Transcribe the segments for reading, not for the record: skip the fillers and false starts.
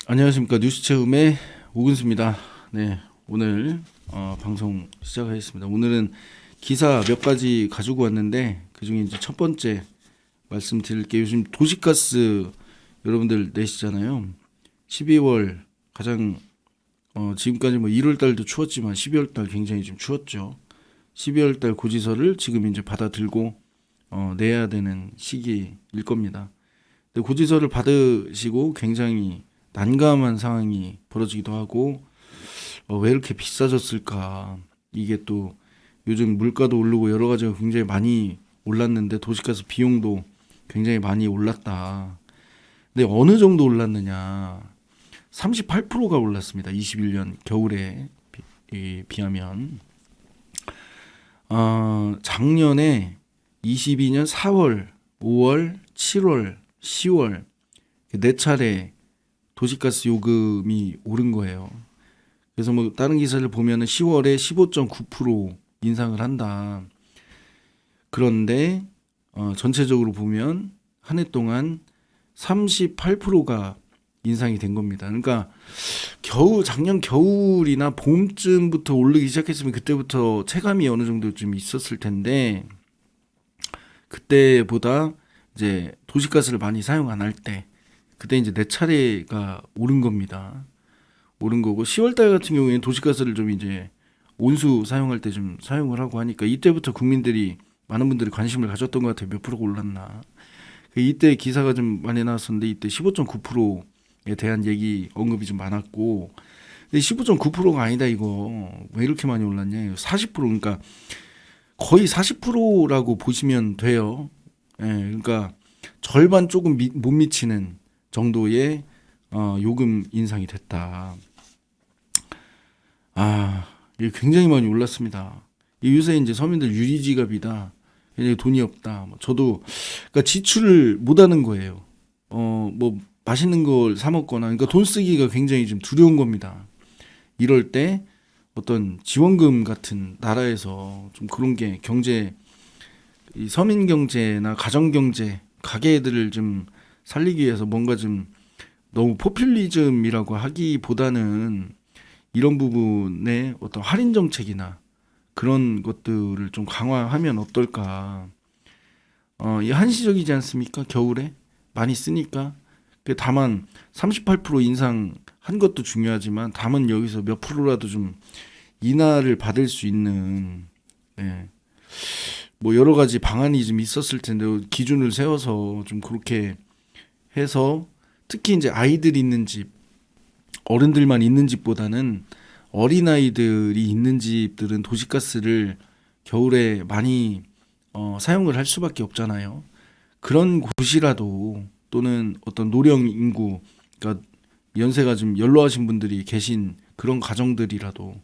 안녕하십니까. 뉴스체험의 오근수입니다. 네, 오늘 방송 시작하겠습니다. 오늘은 기사 몇 가지 가지고 왔는데 그중에 이제 첫 번째 말씀드릴 게, 요즘 도시가스 여러분들 내시잖아요. 12월 가장 지금까지 뭐 1월 달도 추웠지만 12월 달 굉장히 좀 추웠죠. 12월 달 고지서를 지금 이제 받아들고 내야 되는 시기일 겁니다. 근데 고지서를 받으시고 굉장히 난감한 상황이 벌어지기도 하고, 왜 이렇게 비싸졌을까? 이게 또 요즘 물가도 오르고 여러 가지가 굉장히 많이 올랐는데 도시가스 비용도 굉장히 많이 올랐다. 근데 어느 정도 올랐느냐? 38%가 올랐습니다. 21년 겨울에 비하면. 작년에 22년 4월, 5월, 7월, 10월 네 차례 도시가스 요금이 오른 거예요. 그래서 뭐 다른 기사를 보면은 10월에 15.9% 인상을 한다. 그런데 전체적으로 보면 한 해 동안 38%가 인상이 된 겁니다. 그러니까 작년 겨울이나 봄쯤부터 오르기 시작했으면 그때부터 체감이 어느 정도 좀 있었을 텐데, 그때보다 이제 도시가스를 많이 사용 안 할 때, 그때 이제 네 차례가 오른 겁니다. 오른 거고, 10월 달 같은 경우에는 도시가스를 좀 이제 온수 사용할 때 좀 사용을 하고 하니까 이때부터 국민들이, 많은 분들이 관심을 가졌던 것 같아요. 몇 프로가 올랐나. 이때 기사가 좀 많이 나왔었는데, 이때 15.9%에 대한 얘기 언급이 좀 많았고, 근데 15.9%가 아니다 이거 왜 이렇게 많이 올랐냐. 40%, 그러니까 거의 40%라고 보시면 돼요. 예, 그러니까 절반 조금 못 미치는 정도의 요금 인상이 됐다. 이게 굉장히 많이 올랐습니다. 요새 이제 서민들 유리지갑이다, 굉장히 돈이 없다. 저도 그러니까 지출을 못하는 거예요. 뭐 맛있는 걸 사 먹거나, 그러니까 돈 쓰기가 굉장히 좀 두려운 겁니다. 이럴 때 어떤 지원금 같은 나라에서 좀 그런 게 이 서민 경제나 가정 경제, 가계들을 좀 살리기 위해서 뭔가 좀 너무 포퓰리즘이라고 하기보다는 이런 부분에 어떤 할인 정책이나 그런 것들을 좀 강화하면 어떨까. 이 한시적이지 않습니까? 겨울에 많이 쓰니까. 다만 38% 인상한 것도 중요하지만, 다만 여기서 몇 프로라도 좀 인하를 받을 수 있는, 네, 뭐 여러 가지 방안이 좀 있었을 텐데, 기준을 세워서 좀 그렇게 해서, 특히 이제 아이들 있는 집, 어른들만 있는 집보다는 어린아이들이 있는 집들은 도시가스를 겨울에 많이 사용을 할 수밖에 없잖아요. 그런 곳이라도, 또는 어떤 노령 인구, 그러니까 연세가 좀 연로하신 분들이 계신 그런 가정들이라도,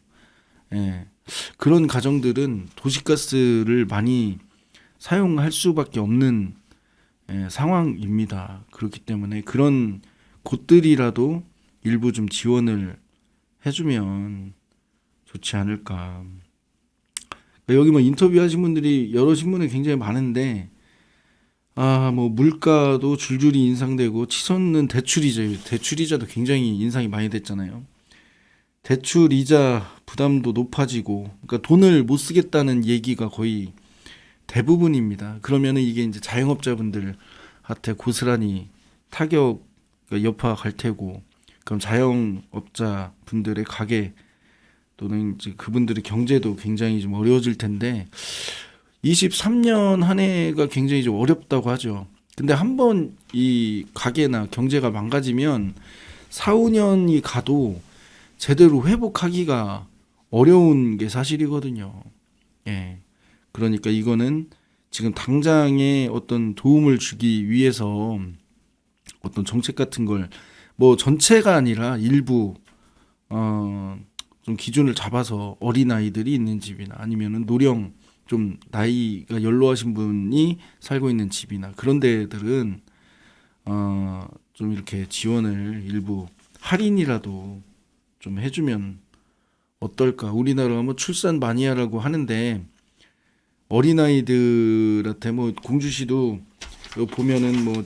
예, 그런 가정들은 도시가스를 많이 사용할 수밖에 없는 상황입니다. 그렇기 때문에 그런 곳들이라도 일부 좀 지원을 해주면 좋지 않을까. 여기 뭐 인터뷰하신 분들이 여러 신문에 굉장히 많은데, 뭐 물가도 줄줄이 인상되고, 치솟는 대출이자, 대출이자도 굉장히 인상이 많이 됐잖아요. 대출이자 부담도 높아지고, 그러니까 돈을 못 쓰겠다는 얘기가 거의 대부분입니다. 그러면은 이게 이제 자영업자분들한테 고스란히 타격, 그러니까 여파 갈 테고, 그럼 자영업자 분들의 가게, 또는 이제 그분들의 경제도 굉장히 좀 어려워질 텐데, 23년 한 해가 굉장히 좀 어렵다고 하죠. 근데 한번 이 가게나 경제가 망가지면 4, 5년이 가도 제대로 회복하기가 어려운 게 사실이거든요. 예. 그러니까 이거는 지금 당장에 어떤 도움을 주기 위해서 어떤 정책 같은 걸, 뭐 전체가 아니라 일부 좀 기준을 잡아서, 어린아이들이 있는 집이나 아니면은 노령, 좀 나이가 연로하신 분이 살고 있는 집이나 그런 데들은 좀 이렇게 지원을 일부 할인이라도 좀 해주면 어떨까. 우리나라가 뭐 출산 마니아라고 하는데, 어린아이들한테 뭐 공주시도 보면은 뭐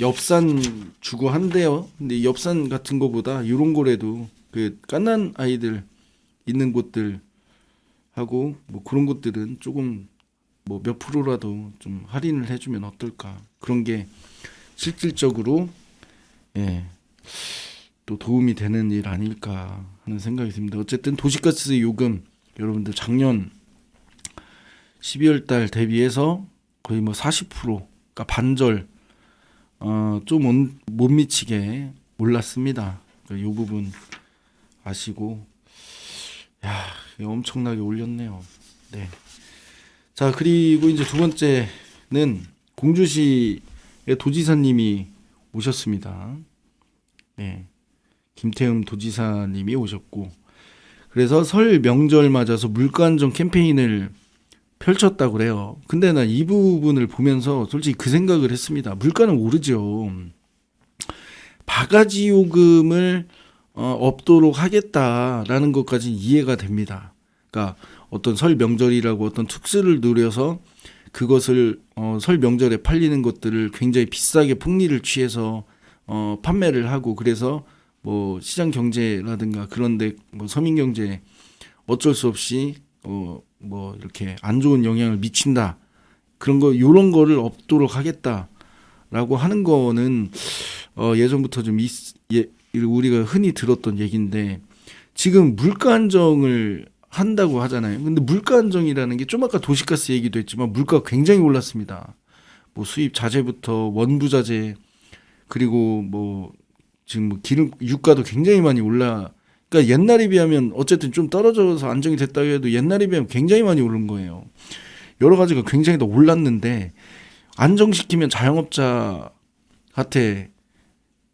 엽산 주고 한대요. 근데 엽산 같은 거보다 이런 거라도 그 갓난 아이들 있는 곳들 하고 뭐 그런 곳들은 조금 뭐 몇 프로라도 좀 할인을 해주면 어떨까. 그런 게 실질적으로 예, 또 도움이 되는 일 아닐까 하는 생각이 듭니다. 어쨌든 도시가스 요금 여러분들 작년 12월 달 대비해서 거의 뭐 40%, 그러니까 반절 좀 못 미치게 올랐습니다. 그러니까 요 부분 아시고 야, 이거 엄청나게 올렸네요. 네. 자, 그리고 이제 두 번째는 공주시의 도지사님이 오셨습니다. 네. 김태흠 도지사님이 오셨고, 그래서 설 명절 맞아서 물가 안정 캠페인을 펼쳤다고 그래요. 근데 나 이 부분을 보면서 솔직히 그 생각을 했습니다. 물가는 오르죠. 바가지 요금을 없도록 하겠다라는 것까지는 이해가 됩니다. 그러니까 어떤 설 명절이라고 어떤 특수를 누려서 그것을 설 명절에 팔리는 것들을 굉장히 비싸게 폭리를 취해서 판매를 하고, 그래서 뭐 시장 경제라든가 그런데 뭐 서민 경제에 어쩔 수 없이 뭐 이렇게 안 좋은 영향을 미친다, 그런 거 요런 거를 없도록 하겠다라고 하는 거는 예전부터 좀 우리가 흔히 들었던 얘기인데, 지금 물가 안정을 한다고 하잖아요. 근데 물가 안정이라는 게 좀 아까 도시가스 얘기도 했지만 물가가 굉장히 올랐습니다. 뭐 수입 자재부터 원부 자재, 그리고 뭐 지금 뭐 기름 유가도 굉장히 많이 올라. 그러니까 옛날에 비하면 어쨌든 좀 떨어져서 안정이 됐다고 해도 옛날에 비하면 굉장히 많이 오른 거예요. 여러 가지가 굉장히 더 올랐는데 안정시키면 자영업자한테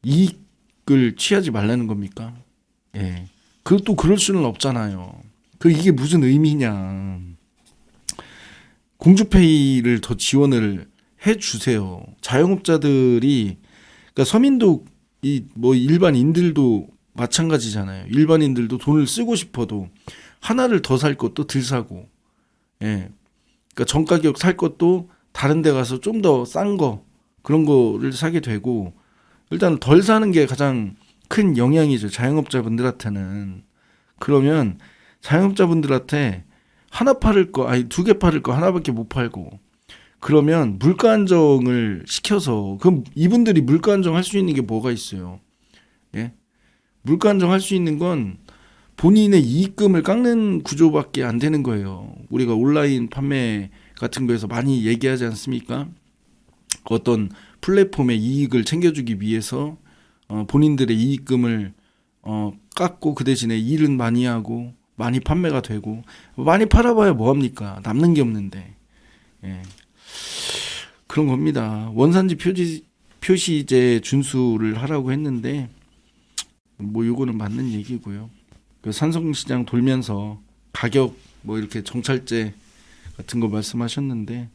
이익을 취하지 말라는 겁니까? 예. 또 그럴 수는 없잖아요. 이게 무슨 의미냐. 공주페이를 더 지원을 해 주세요. 자영업자들이, 그러니까 서민도 뭐 일반인들도 마찬가지잖아요. 일반인들도 돈을 쓰고 싶어도 하나를 더 살 것도 덜 사고, 예. 그러니까 정가격 살 것도 다른 데 가서 좀 더 싼 거, 그런 거를 사게 되고, 일단 덜 사는 게 가장 큰 영향이죠. 자영업자분들한테는. 그러면 자영업자분들한테 하나 팔을 거, 아니 두 개 팔을 거 하나밖에 못 팔고, 그러면 물가 안정을 시켜서, 그럼 이분들이 물가 안정할 수 있는 게 뭐가 있어요? 예? 물가 안정할 수 있는 건 본인의 이익금을 깎는 구조밖에 안 되는 거예요. 우리가 온라인 판매 같은 거에서 많이 얘기하지 않습니까? 어떤 플랫폼의 이익을 챙겨주기 위해서 본인들의 이익금을 깎고 그 대신에 일은 많이 하고 많이 판매가 되고, 많이 팔아봐야 뭐합니까? 남는 게 없는데. 예. 그런 겁니다. 원산지 표시제 준수를 하라고 했는데 뭐 요거는 맞는 얘기고요. 그 산성시장 돌면서 가격 뭐 이렇게 정찰제 같은 거 말씀하셨는데,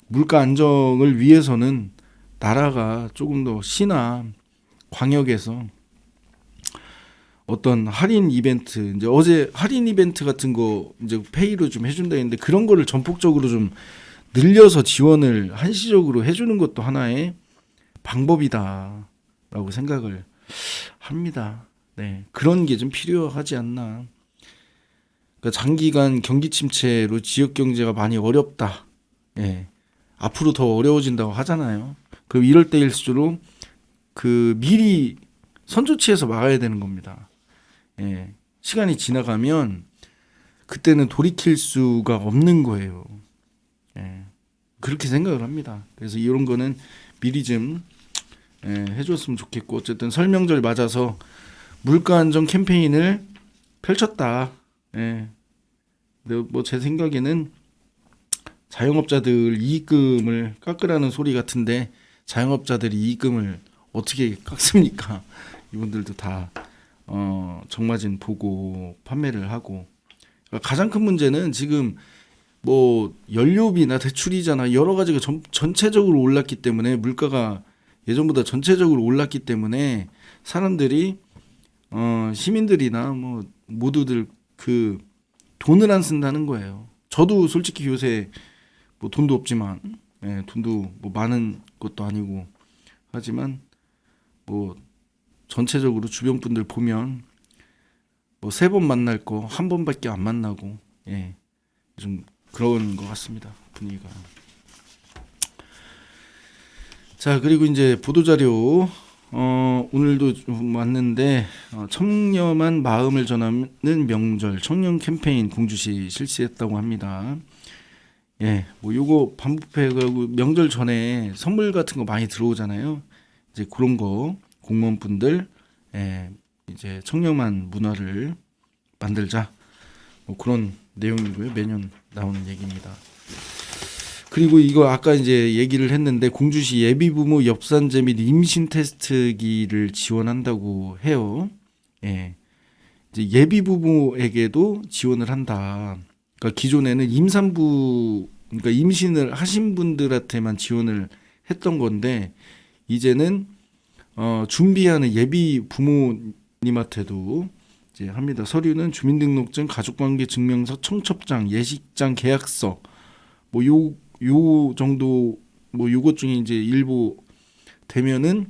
물가 안정을 위해서는 나라가 조금 더 시나 광역에서 어떤 할인 이벤트, 이제 어제 할인 이벤트 같은 거 이제 페이로 좀 해준다 했는데, 그런 거를 전폭적으로 좀 늘려서 지원을 한시적으로 해주는 것도 하나의 방법이다라고 생각을 합니다. 네, 그런 게 좀 필요하지 않나. 그러니까 장기간 경기 침체로 지역 경제가 많이 어렵다. 예, 앞으로 더 어려워진다고 하잖아요. 그럼 이럴 때일수록 미리 선조치해서 막아야 되는 겁니다. 예, 시간이 지나가면 그때는 돌이킬 수가 없는 거예요. 예, 그렇게 생각을 합니다. 그래서 이런 거는 미리 좀 해줬으면 좋겠고, 어쨌든 설명절 맞아서 물가 안정 캠페인을 펼쳤다. 예. 뭐 제 생각에는 자영업자들 이익금을 깎으라는 소리 같은데, 자영업자들이 이익금을 어떻게 깎습니까? 이분들도 다 정마진 보고 판매를 하고. 그러니까 가장 큰 문제는 지금 뭐 연료비나 대출이잖아, 여러 가지가 전체적으로 올랐기 때문에, 물가가 예전보다 전체적으로 올랐기 때문에 사람들이 시민들이나 뭐 모두들 돈을 안 쓴다는 거예요. 저도 솔직히 요새 뭐 돈도 없지만, 돈도 뭐 많은 것도 아니고 하지만 뭐 전체적으로 주변 분들 보면 뭐 3번 만날 거 1번밖에 안 만나고 좀 그런 것 같습니다. 분위기가. 자, 그리고 이제 보도자료 오늘도 좀 왔는데 청렴한 마음을 전하는 명절 청년 캠페인 공주시 실시했다고 합니다. 뭐 요거 반부패하고 명절 전에 선물 같은 거 많이 들어오잖아요. 이제 그런 거 공무원분들 이제 청렴한 문화를 만들자. 뭐 그런 내용이고요. 매년 나오는 얘기입니다. 그리고 이거 아까 이제 얘기를 했는데 공주시 예비부모 엽산제 및 임신 테스트기를 지원한다고 해요. 이제 예비부모에게도 지원을 한다. 그러니까 기존에는 임산부, 그러니까 임신을 하신 분들한테만 지원을 했던 건데 이제는 준비하는 예비 부모님한테도 이제 합니다. 서류는 주민등록증, 가족관계 증명서, 청첩장, 예식장 계약서 뭐 요 정도 뭐 요것 중에 이제 일부 되면은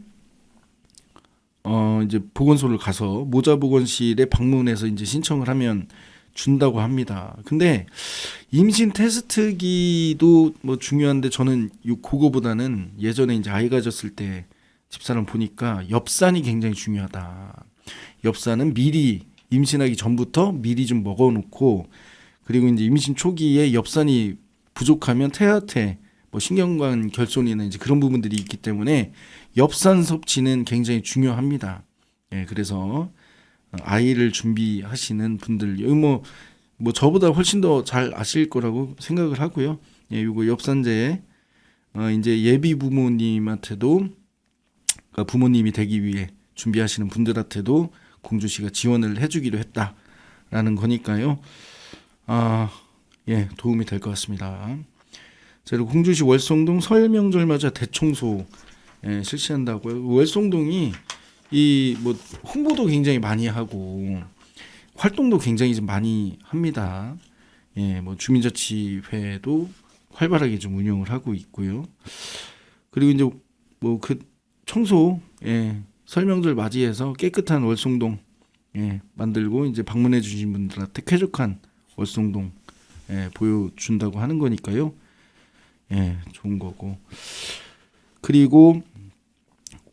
이제 보건소를 가서 모자보건실에 방문해서 이제 신청을 하면 준다고 합니다. 근데 임신 테스트기도 뭐 중요한데 저는 그거보다는 예전에 이제 아이 가졌을 때 집사람 보니까 엽산이 굉장히 중요하다. 엽산은 미리 임신하기 전부터 미리 좀 먹어놓고 그리고 이제 임신 초기에 엽산이 부족하면 태아태, 뭐 신경관 결손이나 이제 그런 부분들이 있기 때문에 엽산 섭취는 굉장히 중요합니다. 그래서 아이를 준비하시는 분들, 뭐 저보다 훨씬 더 잘 아실 거라고 생각을 하고요. 이거 엽산제 이제 예비 부모님한테도 그러니까 부모님이 되기 위해 준비하시는 분들한테도 공주시가 지원을 해주기로 했다라는 거니까요. 도움이 될 것 같습니다. 자, 그리고 공주시 월성동 설 명절 맞아 대청소 실시한다고요. 월성동이 이 뭐 홍보도 굉장히 많이 하고 활동도 굉장히 좀 많이 합니다. 뭐 주민자치회도 활발하게 좀 운영을 하고 있고요. 그리고 이제 뭐 그 청소 설 명절 맞이해서 깨끗한 월성동 만들고 이제 방문해 주신 분들한테 쾌적한 월성동 보여준다고 하는 거니까요. 좋은 거고. 그리고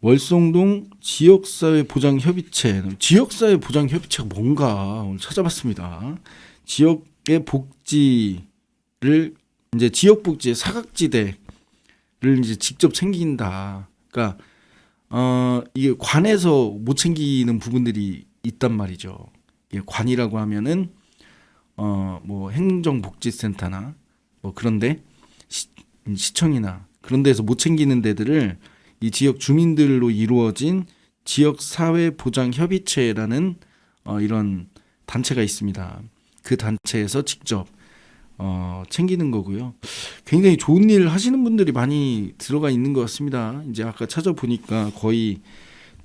월성동 지역사회 보장협의체, 지역사회 보장협의체가 뭔가 오늘 찾아봤습니다. 지역의 복지를 이제 지역복지의 사각지대를 이제 직접 챙긴다. 그러니까 이게 관에서 못 챙기는 부분들이 있단 말이죠. 이게 관이라고 하면은 뭐 행정복지센터나 뭐 그런데 시청이나 그런 데서 못 챙기는 데들을 이 지역 주민들로 이루어진 지역사회보장협의체라는 이런 단체가 있습니다. 그 단체에서 직접 챙기는 거고요. 굉장히 좋은 일 하시는 분들이 많이 들어가 있는 것 같습니다. 이제 아까 찾아보니까 거의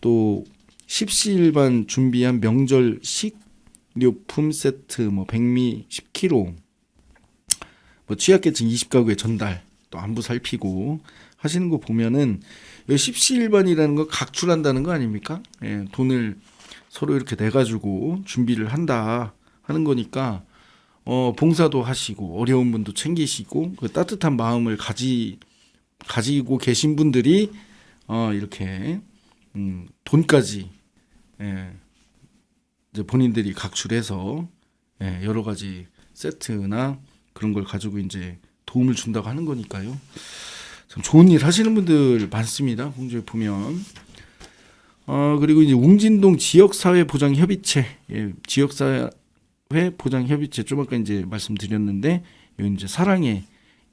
또 십시일반 준비한 명절 식료품 세트, 뭐 백미 10kg, 뭐 취약계층 20가구에 전달, 또 안부 살피고 하시는 거 보면은 십시일반이라는 거 각출한다는 거 아닙니까? 돈을 서로 이렇게 내가지고 준비를 한다 하는 거니까 봉사도 하시고 어려운 분도 챙기시고 그 따뜻한 마음을 가지고 계신 분들이 이렇게 돈까지 이제 본인들이 각출해서 여러 가지 세트나 그런 걸 가지고 이제 도움을 준다고 하는 거니까요. 참 좋은 일 하시는 분들 많습니다. 공주에 보면. 그리고 이제 웅진동 지역사회보장협의체, 지역사회보장협의체 좀 아까 이제 말씀드렸는데 여기 이제 사랑에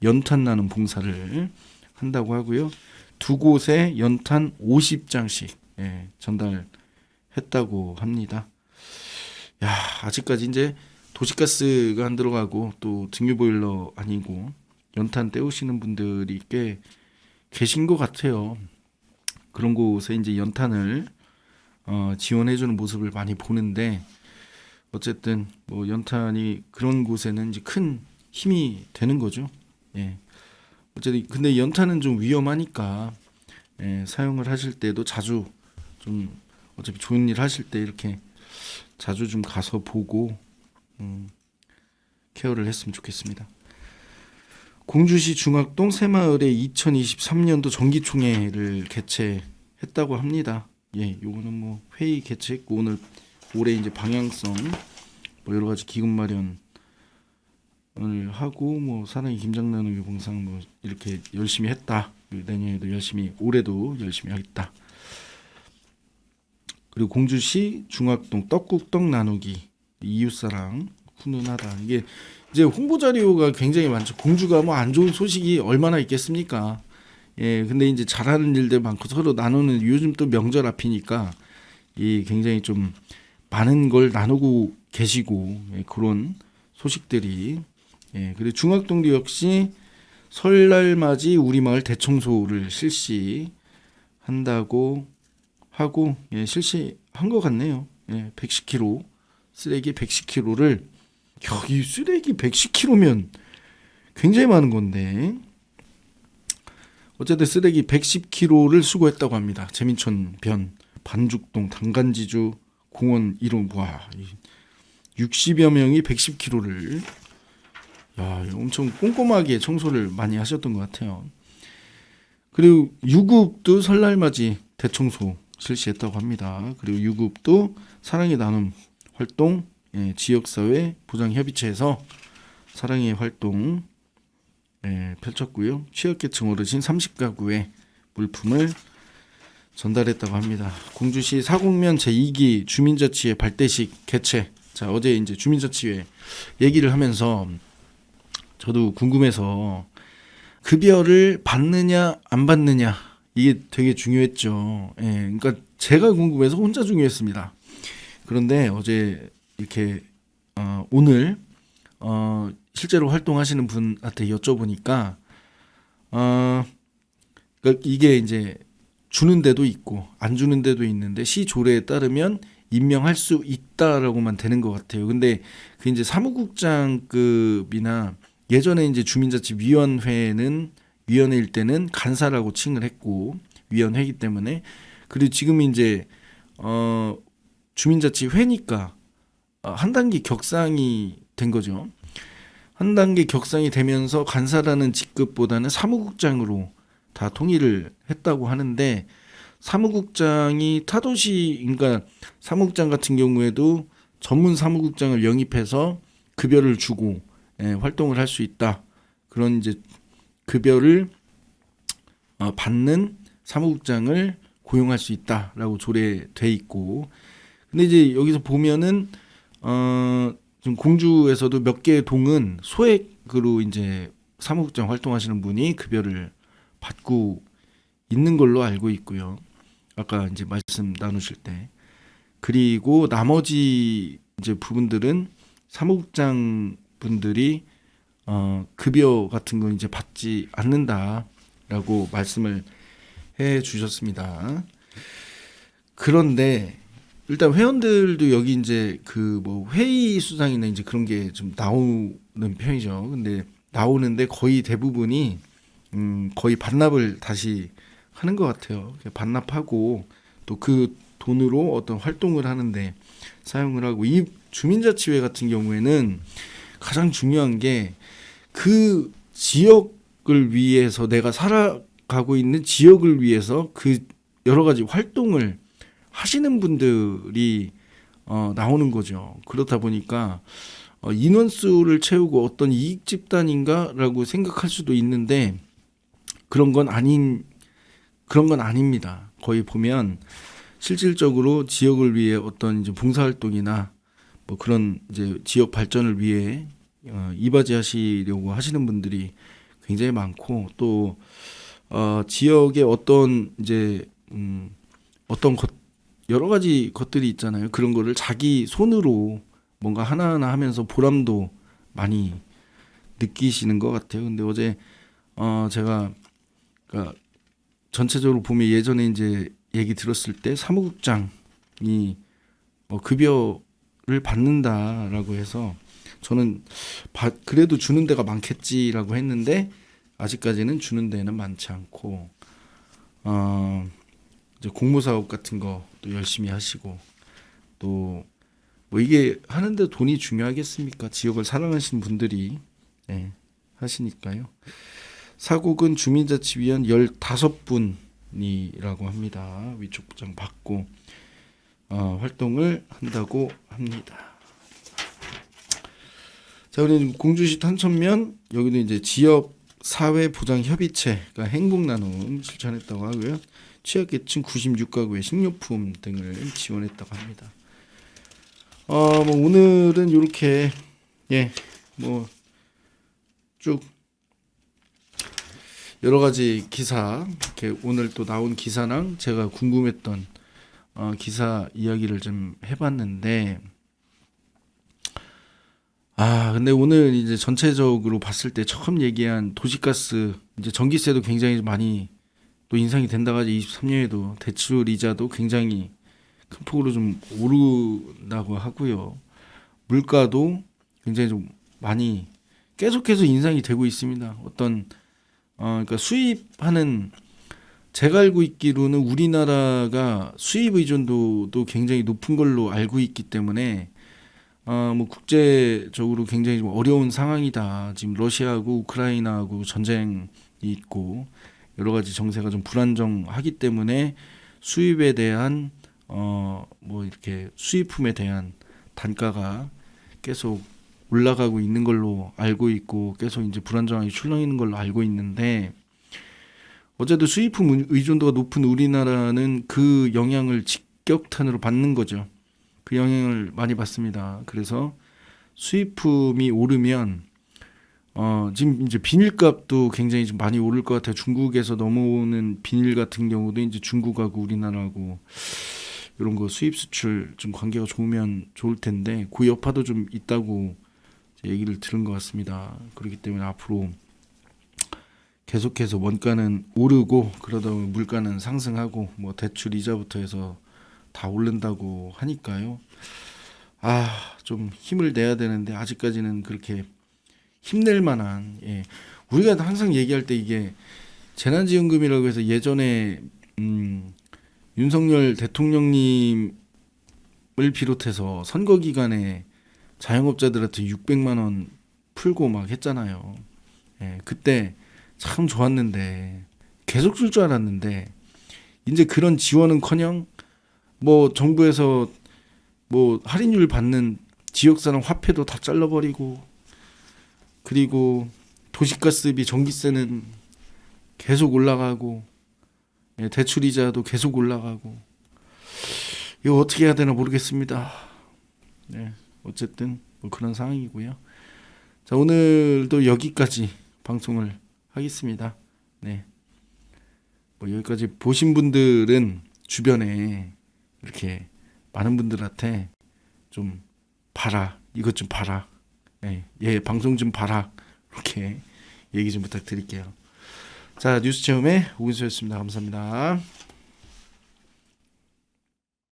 연탄 나는 봉사를 한다고 하고요. 2곳에 연탄 50장씩 전달했다고 합니다. 야, 아직까지 이제 도시가스가 안 들어가고 또 등유보일러 아니고 연탄 때우시는 분들이 꽤 계신 것 같아요. 그런 곳에 이제 연탄을 지원해주는 모습을 많이 보는데 어쨌든 뭐 연탄이 그런 곳에는 이제 큰 힘이 되는 거죠. 어쨌든 근데 연탄은 좀 위험하니까 사용을 하실 때도 자주 좀 어차피 좋은 일 하실 때 이렇게 자주 좀 가서 보고 케어를 했으면 좋겠습니다. 공주시 중학동 새마을에 2023년도 정기총회를 개최했다고 합니다. 요거는 뭐 회의 개최했고 오늘 올해 이제 방향성 뭐 여러 가지 기금 마련을 하고 뭐 사랑의 김장 나누기 봉상 뭐 이렇게 열심히 했다. 내년에도 열심히 올해도 열심히 하겠다. 그리고 공주시 중학동 떡국 떡 나누기 이웃사랑 훈훈하다. 이게 이제 홍보 자료가 굉장히 많죠. 공주가 뭐 안 좋은 소식이 얼마나 있겠습니까? 근데 이제 잘하는 일들 많고 서로 나누는 요즘 또 명절 앞이니까 이 굉장히 좀 많은 걸 나누고 계시고 그런 소식들이 그리고 중학동도 역시 설날 맞이 우리 마을 대청소를 실시한다고 하고 실시한 것 같네요. 110kg 쓰레기 110kg를 이 쓰레기 110kg면 굉장히 많은 건데 어쨌든 쓰레기 110kg를 수거했다고 합니다. 재민천 변 반죽동 당간지주 공원 이름 60여 명이 110kg를 엄청 꼼꼼하게 청소를 많이 하셨던 것 같아요. 그리고 유급도 설날맞이 대청소 실시했다고 합니다. 그리고 유급도 사랑의 나눔 활동 지역사회 보장협의체에서 사랑의 활동 펼쳤고요. 취약계층 어르신 30가구에 물품을 전달했다고 합니다. 공주시 사곡면 제2기 주민자치회 발대식 개최. 자, 어제 이제 주민자치회 얘기를 하면서 저도 궁금해서 급여를 받느냐 안 받느냐 이게 되게 중요했죠. 그러니까 제가 궁금해서 혼자 중요했습니다. 그런데 어제 이렇게 오늘 실제로 활동하시는 분한테 여쭤보니까 그러니까 이게 이제 주는 데도 있고 안 주는 데도 있는데 시 조례에 따르면 임명할 수 있다라고만 되는 것 같아요. 근데 그 이제 사무국장급이나 예전에 이제 주민자치위원회는 위원회일 때는 간사라고 칭을 했고 위원회이기 때문에 그리고 지금 이제 주민자치회니까 한 단계 격상이 된 거죠. 한 단계 격상이 되면서 간사라는 직급보다는 사무국장으로 다 통일을 했다고 하는데 사무국장이 타도시 그러니까 사무국장 같은 경우에도 전문 사무국장을 영입해서 급여를 주고 활동을 할 수 있다. 그런 이제 급여를 받는 사무국장을 고용할 수 있다라고 조례돼 있고 근데 이제 여기서 보면은 지금 공주에서도 몇 개의 동은 소액으로 이제 사무국장 활동하시는 분이 급여를 받고 있는 걸로 알고 있고요. 아까 이제 말씀 나누실 때 그리고 나머지 이제 부분들은 사무국장 분들이 급여 같은 거 이제 받지 않는다라고 말씀을 해 주셨습니다. 그런데 일단 회원들도 여기 이제 그 뭐 회의 수당이나 이제 그런 게 좀 나오는 편이죠. 근데 나오는데 거의 대부분이 거의 반납을 다시 하는 것 같아요. 반납하고 또 그 돈으로 어떤 활동을 하는데 사용을 하고 이 주민자치회 같은 경우에는 가장 중요한 게 그 지역을 위해서 내가 살아가고 있는 지역을 위해서 그 여러 가지 활동을 하시는 분들이 나오는 거죠. 그렇다 보니까 인원수를 채우고 어떤 이익 집단인가라고 생각할 수도 있는데 그런 건 아닙니다. 거의 보면 실질적으로 지역을 위해 어떤 이제 봉사활동이나 뭐 그런 이제 지역 발전을 위해 이바지하시려고 하시는 분들이 굉장히 많고 또 지역의 어떤 이제 어떤 것 여러 가지 것들이 있잖아요. 그런 거를 자기 손으로 뭔가 하나하나 하면서 보람도 많이 느끼시는 것 같아요. 근데 어제 제가 그러니까 전체적으로 보면 예전에 이제 얘기 들었을 때 사무국장이 급여를 받는다라고 해서 저는 그래도 주는 데가 많겠지라고 했는데 아직까지는 주는 데는 많지 않고 이제 공모 사업 같은 거 또 열심히 하시고 또 뭐 이게 하는데 돈이 중요하겠습니까? 지역을 사랑하시는 분들이 네, 하시니까요. 사곡은 주민자치위원 15분이라고 합니다. 위촉 부장 받고 활동을 한다고 합니다. 자, 우리 공주시 탄천면 여기도 이제 지역 사회 보장 협의체가 행복 나눔 실천했다고 하고요. 취약계층 96가구의 식료품 등을 지원했다고 합니다. 뭐 오늘은 이렇게 뭐 쭉 여러 가지 기사 이렇게 오늘 또 나온 기사랑 제가 궁금했던 기사 이야기를 좀 해봤는데 근데 오늘 이제 전체적으로 봤을 때 처음 얘기한 도시가스 이제 전기세도 굉장히 많이 또 인상이 된다고 하지 23년에도 대출 이자도 굉장히 큰 폭으로 좀 오른다고 하고요. 물가도 굉장히 좀 많이 계속해서 인상이 되고 있습니다. 어떤 그러니까 수입하는 제가 알고 있기로는 우리나라가 수입 의존도도 굉장히 높은 걸로 알고 있기 때문에 뭐 국제적으로 굉장히 좀 어려운 상황이다. 지금 러시아하고 우크라이나하고 전쟁이 있고 여러 가지 정세가 좀 불안정하기 때문에 수입에 대한 뭐 이렇게 수입품에 대한 단가가 계속 올라가고 있는 걸로 알고 있고 계속 이제 불안정하게 출렁이는 걸로 알고 있는데 어제도 수입품 의존도가 높은 우리나라는 그 영향을 직격탄으로 받는 거죠. 그 영향을 많이 받습니다. 그래서 수입품이 오르면 지금 이제 비닐값도 굉장히 좀 많이 오를 것 같아요. 중국에서 넘어오는 비닐 같은 경우도 이제 중국하고 우리나라하고 이런 거 수입 수출 좀 관계가 좋으면 좋을 텐데 그 여파도 좀 있다고 얘기를 들은 것 같습니다. 그렇기 때문에 앞으로 계속해서 원가는 오르고 그러다 보면 물가는 상승하고 뭐 대출 이자부터 해서 다 오른다고 하니까요. 좀 힘을 내야 되는데 아직까지는 그렇게 힘낼 만한 우리가 항상 얘기할 때 이게 재난지원금이라고 해서 예전에 윤석열 대통령님을 비롯해서 선거 기간에 자영업자들한테 600만 원 풀고 막 했잖아요. 그때 참 좋았는데 계속 줄 줄 알았는데 이제 그런 지원은커녕 뭐 정부에서 뭐 할인율 받는 지역사랑 화폐도 다 잘라버리고 그리고 도시가스비 전기세는 계속 올라가고 대출이자도 계속 올라가고 이거 어떻게 해야 되나 모르겠습니다. 어쨌든 뭐 그런 상황이고요. 자, 오늘도 여기까지 방송을 하겠습니다. 뭐 여기까지 보신 분들은 주변에 이렇게 많은 분들한테 좀 봐라, 이것 좀 봐라, 방송 좀 봐라 이렇게 얘기 좀 부탁드릴게요. 자, 뉴스 체험의 오근수였습니다. 감사합니다.